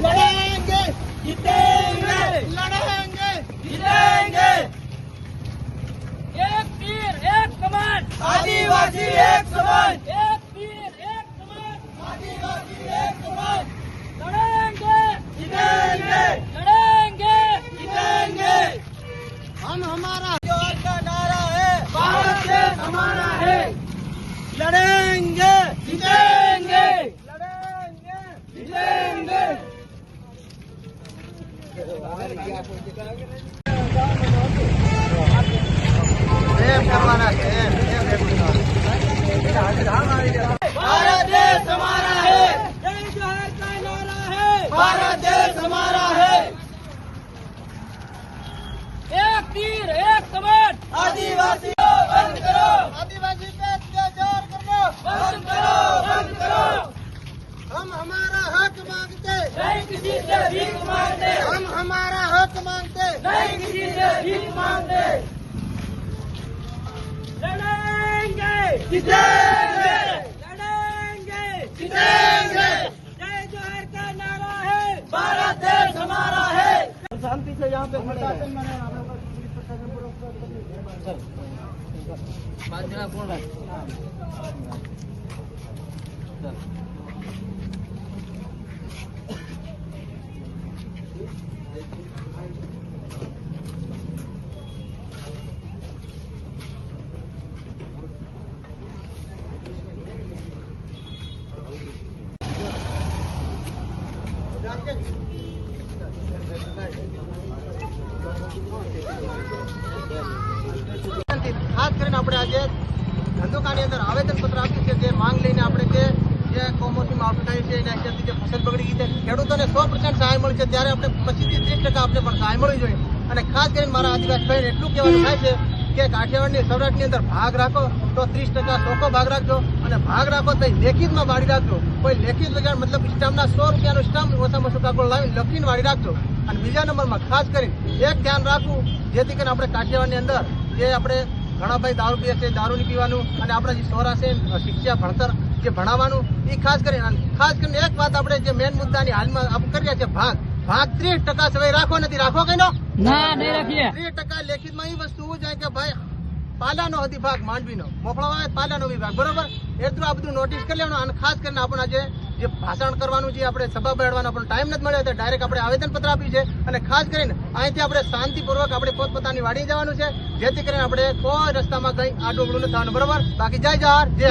लड़ेंगे जीतेंगे, लड़ेंगे जीतेंगे। एक तीर एक कमान, आदिवासी एक समान, एक तीर एक कमान, आदिवासी एक समान। लड़ेंगे जीतेंगे, लड़ेंगे जीतेंगे। हम हमारा जोर का नारा है, भारत देश हमारा है। लड़ेंगे जीतेंगे, लड़ेंगे जीतेंगे। भारत देश हमारा है, जय जोहर का नारा है। भारत देश हमारा है। एक तीर एक कमान, आदिवासी बंद करो, आदिवासी पे अत्याचार करना बंद करो, बंद करो। हम हमारा हक मांगते, नहीं किसी से भीख मांगते, हम हमारा हक मांगते, नहीं किसी से भीख मांगते। लड़ेंगे जीतेंगे, लड़ेंगे जीतेंगे। जय जोहर का नारा है। भारत देश हमारा है। शांति से यहाँ पे ખાસ કરીને આપણે આજે ધંધુકાની અંદર આવેદનપત્ર આપ્યું છે જે માંગ લઈને આપણે જે કમોસમી આવતું થાય છે એના હિસાબથી જે ફસલ બગડી ગઈ છે ખેડૂતોને 100% સહાય મળી છે ત્યારે આપણે 25 થી 30% આપણે પણ સહાય મળવી જોઈએ. અને ખાસ કરીને મારા આદિવાસી ભાઈને એટલું કહેવાનું થાય છે કે કાઠિયાવાડની સૌરાષ્ટ્રની અંદર ભાગ રાખો તો 30% ચોખ્ખો ભાગ રાખજો અને ભાગ રાખો તો લેખિતમાં વાળી રાખજો. કોઈ લેખિત વગર મતલબ સ્ટામ્પના 100 રૂપિયાનું સ્ટામ્પ ઓછામાં ઓછું કાગળ લાવીને લખીને વાળી રાખજો. અને બીજા નંબરમાં ખાસ કરીને એક ધ્યાન રાખવું જેથી કરીને આપણે કાઠિયાવાડની અંદર જે આપણે ઘણા ભાઈ દારૂ પીએ છે દારૂ નહીં પીવાનું અને આપણા જે સોરા છે શિક્ષા ભણતર જે ભણાવવાનું એ ખાસ કરીને એક વાત આપણે જે મેન મુદ્દાની હાલમાં આપણે કરી રહ્યા છે ભાગ 30% સિવાય રાખો નથી રાખો કઈ નો ના નહીં રાખીએ. 30% લેખિતમાં એ વસ્તુ હોવું જોઈએ કે ભાઈ પાલાનો હતી ભાગ માંડવીનો મોફળામાં પાલાનો વિભાગ બરોબર એટલું આ બધું નોટિસ કરી લેવાનું. અને ખાસ કરીને આપણા જે ભાષણ કરવાનું જે આપણે સભા બેઠવાનો આપણને ટાઈમ નથી મળ્યો તો ડાયરેક્ટ આપણે આવેદનપત્ર આપ્યું છે. અને ખાસ કરીને અહીંથી આપણે શાંતિપૂર્વક આપણે પોતપોતાની વાડી જવાનું છે જેથી કરીને આપણે કોઈ રસ્તામાં કઈ આડું અવળું ન થવાનું બરોબર. બાકી જય જવાહર જય